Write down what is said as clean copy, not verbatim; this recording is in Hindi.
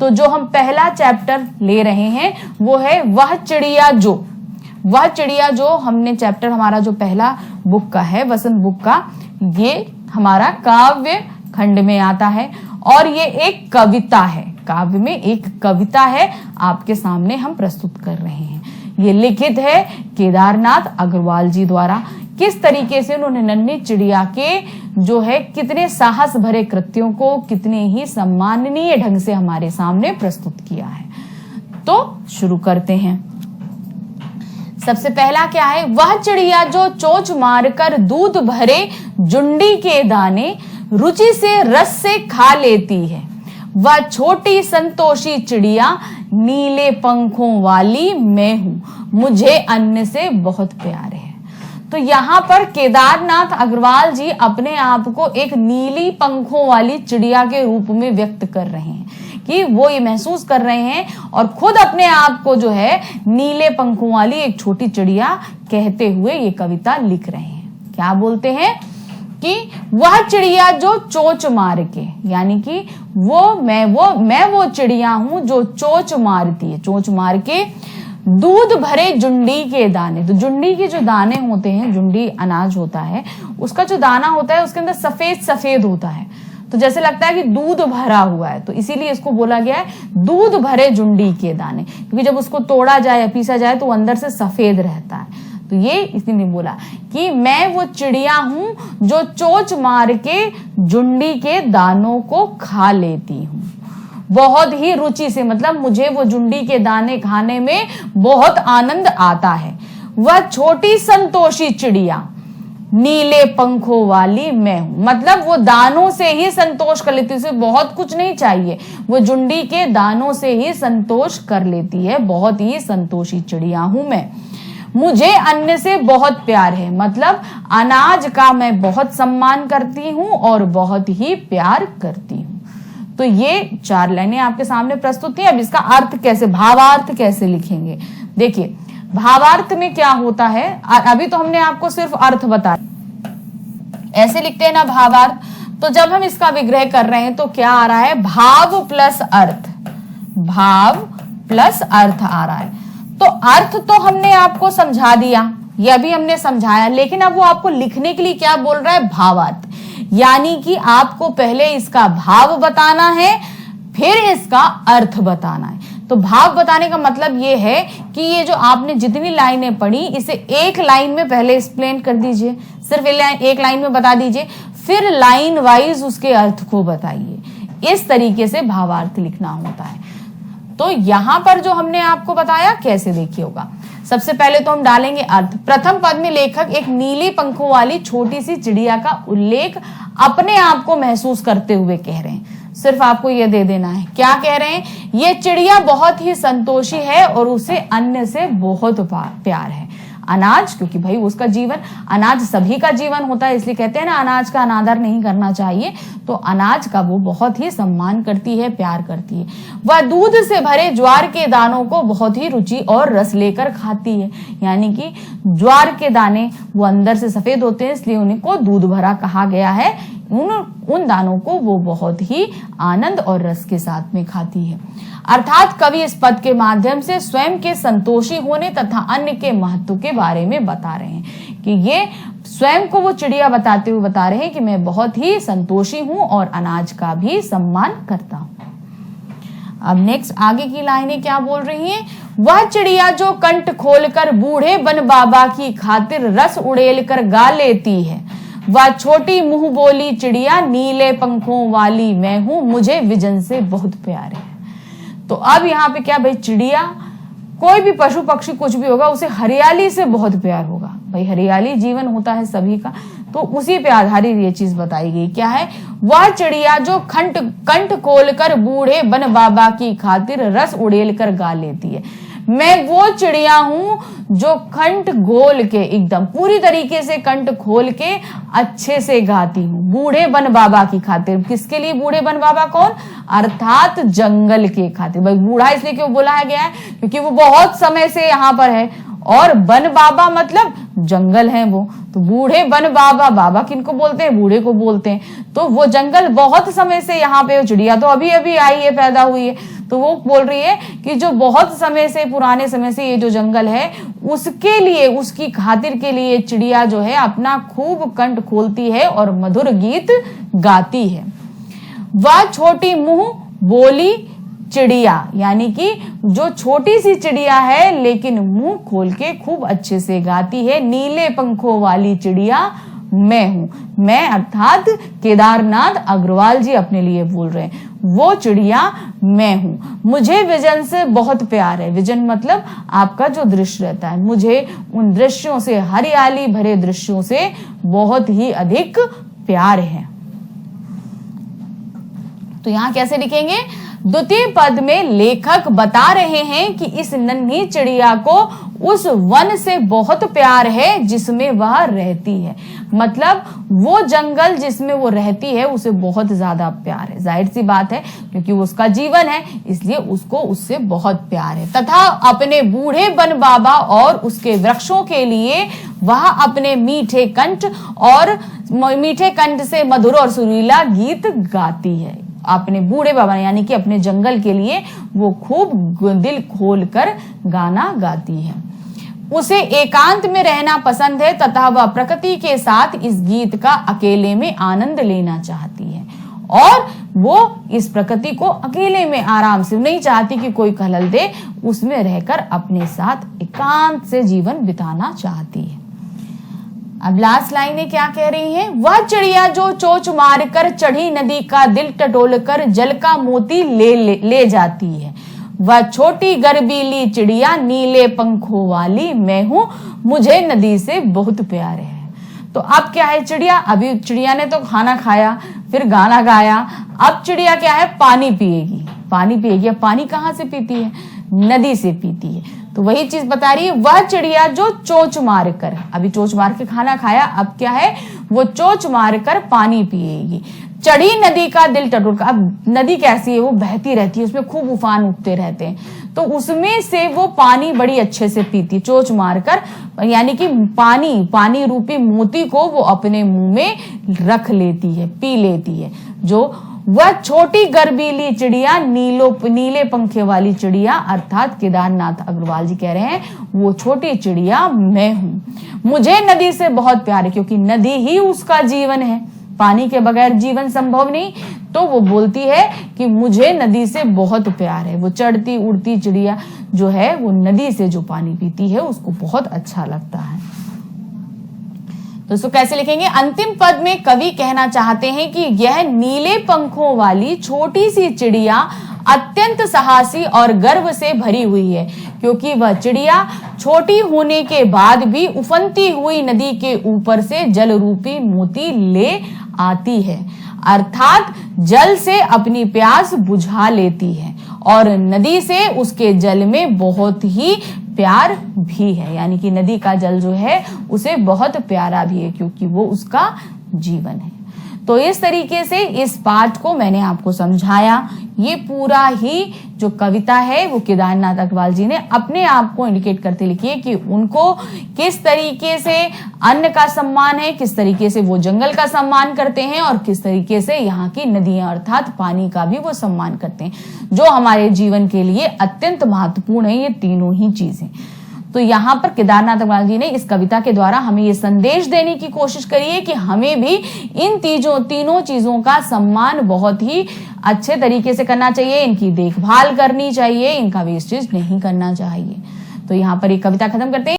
तो जो हम पहला चैप्टर ले रहे हैं वो है वह चिड़िया जो। वह चिड़िया जो हमने चैप्टर हमारा जो पहला बुक का है, वसंत बुक का, ये हमारा काव्य खंड में आता है और ये एक कविता है। काव्य में एक कविता है, आपके सामने हम प्रस्तुत कर रहे हैं। ये लिखित है केदारनाथ अग्रवाल जी द्वारा। किस तरीके से उन्होंने नन्ही चिड़िया के जो है कितने साहस भरे कृत्यों को कितने ही सम्माननीय ढंग से हमारे सामने प्रस्तुत किया है। तो शुरू करते हैं। सबसे पहला क्या है? वह चिड़िया जो चोंच मारकर दूध भरे जुंडी के दाने रुचि से रस से खा लेती है, वह छोटी संतोषी चिड़िया नीले पंखों वाली मैं हूं, मुझे अन्न से बहुत प्यार है। तो यहाँ पर केदारनाथ अग्रवाल जी अपने आप को एक नीली पंखों वाली चिड़िया के रूप में व्यक्त कर रहे हैं कि वो ये महसूस कर रहे हैं और खुद अपने आप को जो है नीले पंखों वाली एक छोटी चिड़िया कहते हुए ये कविता लिख रहे हैं। क्या बोलते हैं कि वह चिड़िया जो चोंच मार के, यानी कि मैं वो चिड़िया हूं जो चोंच मारती है, चोंच मार के दूध भरे जुंडी के दाने। तो जुंडी के जो दाने होते हैं, जुंडी अनाज होता है, उसका जो दाना होता है उसके अंदर सफेद सफेद होता है, तो जैसे लगता है कि दूध भरा हुआ है, तो इसीलिए इसको बोला गया है दूध भरे जुंडी के दाने, क्योंकि जब उसको तोड़ा जाए या पीसा जाए तो वो अंदर से सफेद रहता है। तो ये इसने बोला कि मैं वो चिड़िया हूं जो चोंच मार के जुंडी के दानों को खा लेती हूं बहुत ही रुचि से, मतलब मुझे वो जुंडी के दाने खाने में बहुत आनंद आता है। वह छोटी संतोषी चिड़िया नीले पंखों वाली मैं हूं, मतलब वो दानों से ही संतोष कर लेती है, उसे बहुत कुछ नहीं चाहिए, वो जुंडी के दानों से ही संतोष कर लेती है। बहुत ही संतोषी चिड़िया हूं मैं, मुझे अन्न से बहुत प्यार है, मतलब अनाज का मैं बहुत सम्मान करती हूं और बहुत ही प्यार करती हूं। तो ये 4 लाइनें आपके सामने प्रस्तुत हैं। अब इसका अर्थ कैसे, भावार्थ कैसे लिखेंगे? देखिए भावार्थ में क्या होता है, अभी तो हमने आपको सिर्फ अर्थ बताया, ऐसे लिखते हैं ना भावार्थ। तो जब हम इसका विग्रह कर रहे हैं तो क्या आ रहा है? भाव प्लस अर्थ, भाव प्लस अर्थ आ रहा है। तो अर्थ तो हमने आपको समझा दिया, यह भी हमने समझाया, लेकिन अब वो आपको लिखने के लिए क्या बोल रहा है? भावार्थ, यानी कि आपको पहले इसका भाव बताना है फिर इसका अर्थ बताना है। तो भाव बताने का मतलब ये है कि ये जो आपने जितनी लाइनें पढ़ी इसे एक लाइन में पहले एक्सप्लेन कर दीजिए, सिर्फ एक लाइन में बता दीजिए, फिर लाइन वाइज उसके अर्थ को बताइए। इस तरीके से भावार्थ लिखना होता है। तो यहां पर जो हमने आपको बताया कैसे देखिए होगा। सबसे पहले तो हम डालेंगे अर्थ। प्रथम पद में लेखक एक नीले पंखों वाली छोटी सी चिड़िया का उल्लेख अपने आप को महसूस करते हुए कह रहे हैं। सिर्फ आपको यह दे देना है, क्या कह रहे हैं? ये चिड़िया बहुत ही संतोषी है और उसे अन्न से बहुत प्यार है। अनाज, क्योंकि भाई उसका जीवन, अनाज सभी का जीवन होता है, इसलिए कहते हैं ना अनाज का अनादर नहीं करना चाहिए। तो अनाज का वो बहुत ही सम्मान करती है, प्यार करती है। वह दूध से भरे ज्वार के दानों को बहुत ही रुचि और रस लेकर खाती है, यानी कि ज्वार के दाने वो अंदर से सफेद होते हैं, इसलिए उनको दूध भरा कहा गया है। उन दानों को वो बहुत ही आनंद और रस के साथ में खाती है। अर्थात कवि इस पद के माध्यम से स्वयं के संतोषी होने तथा अन्न के महत्व के बारे में बता रहे हैं कि ये स्वयं को वो चिड़िया बताते हुए बता रहे हैं कि मैं बहुत ही संतोषी हूं और अनाज का भी सम्मान करता हूं। अब नेक्स्ट आगे की लाइनें क्या बोल रही हैं? वह चिड़िया जो कंठ खोलकर बूढ़े बन बाबा की खातिर रस उड़ेल कर गा लेती है, वह छोटी मुंह बोली चिड़िया नीले पंखों वाली मैं हूं, मुझे विजन से बहुत प्यार है। तो अब यहाँ पे क्या भाई, चिड़िया कोई भी पशु पक्षी कुछ भी होगा उसे हरियाली से बहुत प्यार होगा। भाई हरियाली जीवन होता है सभी का, तो उसी पे आधारित ये चीज बताई गई। क्या है? वह चिड़िया जो कंठ खोलकर बूढ़े बन बाबा की खातिर रस उड़ेल कर गा लेती है। मैं वो चिड़िया हूं जो कंठ गोल के एकदम पूरी तरीके से कंठ खोल के अच्छे से गाती हूं, बूढ़े बन बाबा की खातिर। किसके लिए बूढ़े बन बाबा? कौन? अर्थात जंगल के खातिर। भाई बूढ़ा इसलिए क्यों बोला गया है? क्योंकि वो बहुत समय से यहाँ पर है और वन बाबा मतलब जंगल है वो, तो बूढ़े वन बाबा, बाबा किनको बोलते हैं, बूढ़े को बोलते हैं। तो वो जंगल बहुत समय से यहाँ पे, चिड़िया तो अभी अभी आई है, पैदा हुई है, तो वो बोल रही है कि जो बहुत समय से, पुराने समय से ये जो जंगल है उसके लिए, उसकी खातिर के लिए चिड़िया जो है अपना खूब कंठ खोलती है और मधुर गीत गाती है। वह छोटी मुंह बोली चिड़िया, यानी कि जो छोटी सी चिड़िया है लेकिन मुंह खोल के खूब अच्छे से गाती है। नीले पंखों वाली चिड़िया मैं हूं, मैं अर्थात केदारनाथ अग्रवाल जी अपने लिए बोल रहे हैं, वो चिड़िया मैं हूं। मुझे विजन से बहुत प्यार है, विजन मतलब आपका जो दृश्य रहता है, मुझे उन दृश्यों से, हरियाली भरे दृश्यों से बहुत ही अधिक प्यार है। तो यहां कैसे लिखेंगे, द्वितीय पद में लेखक बता रहे हैं कि इस नन्ही चिड़िया को उस वन से बहुत प्यार है जिसमें वह रहती है, मतलब वो जंगल जिसमें वो रहती है उसे बहुत ज्यादा प्यार है। जाहिर सी बात है, क्योंकि वो उसका जीवन है, इसलिए उसको उससे बहुत प्यार है। तथा अपने बूढ़े वन बाबा और उसके वृक्षों के लिए वह अपने मीठे कंठ से मधुर और सुरीला गीत गाती है। अपने बूढ़े बाबा यानी कि अपने जंगल के लिए वो खूब दिल खोलकर गाना गाती है। उसे एकांत में रहना पसंद है तथा वह प्रकृति के साथ इस गीत का अकेले में आनंद लेना चाहती है, और वो इस प्रकृति को अकेले में आराम से नहीं चाहती कि कोई खलल दे, उसमें रहकर अपने साथ एकांत से जीवन बिताना चाहती है। अब लास्ट लाइनें क्या कह रही हैं, वह चिड़िया जो चोंच मारकर चढ़ी नदी का दिल टटोलकर जल का मोती ले जाती है, वह छोटी गर्बीली चिड़िया नीले पंखों वाली मैं हूं, मुझे नदी से बहुत प्यार है। तो अब क्या है, चिड़िया, अभी चिड़िया ने तो खाना खाया, फिर गाना गाया, अब चिड़िया क्या है, पानी पिएगी। पानी पिएगी, अब पानी कहाँ से पीती है, नदी से पीती है। तो वही चीज बता रही है, वह चिड़िया जो चोंच मार कर, अभी चोंच मार के खाना खाया, अब क्या है, वो चोंच मार कर पानी पिएगी। चढ़ी नदी का दिल टटोलकर, अब नदी कैसी है, वो बहती रहती है, उसमें खूब उफान उठते रहते हैं, तो उसमें से वो पानी बड़ी अच्छे से पीती, चोंच मारकर, यानी कि पानी रूपी मोती को वो अपने मुंह में रख लेती है, पी लेती है। जो वह छोटी गर्बीली चिड़िया, नीले पंखे वाली चिड़िया, अर्थात केदारनाथ अग्रवाल जी कह रहे हैं, वो छोटी चिड़िया मैं हूं, मुझे नदी से बहुत प्यार है, क्योंकि नदी ही उसका जीवन है, पानी के बगैर जीवन संभव नहीं। तो वो बोलती है कि मुझे नदी से बहुत प्यार है। वो चढ़ती उड़ती चिड़िया जो है, वो नदी से जो पानी पीती है उसको बहुत अच्छा लगता है। तो इसको कैसे लिखेंगे, अंतिम पद में कवि कहना चाहते हैं कि यह नीले पंखों वाली छोटी सी चिड़िया अत्यंत साहसी और गर्व से भरी हुई है, क्योंकि वह चिड़िया छोटी होने के बाद भी उफनती हुई नदी के ऊपर से जल रूपी मोती ले आती है, अर्थात जल से अपनी प्यास बुझा लेती है, और नदी से उसके जल में बहुत ही प्यार भी है, यानी कि नदी का जल जो है उसे बहुत प्यारा भी है, क्योंकि वो उसका जीवन है। तो इस तरीके से इस पाठ को मैंने आपको समझाया। ये पूरा ही जो कविता है वो केदारनाथ अग्रवाल जी ने अपने आप को इंडिकेट करते लिखी है कि उनको किस तरीके से अन्न का सम्मान है, किस तरीके से वो जंगल का सम्मान करते हैं, और किस तरीके से यहाँ की नदियां अर्थात पानी का भी वो सम्मान करते हैं, जो हमारे जीवन के लिए अत्यंत महत्वपूर्ण है, ये तीनों ही चीजें। तो यहाँ पर केदारनाथ अग्रवाल जी ने इस कविता के द्वारा हमें ये संदेश देने की कोशिश करी है कि हमें भी इन तीनों चीजों का सम्मान बहुत ही अच्छे तरीके से करना चाहिए, इनकी देखभाल करनी चाहिए, इनका वेस्टेज नहीं करना चाहिए। तो यहाँ पर ये कविता खत्म करते हैं।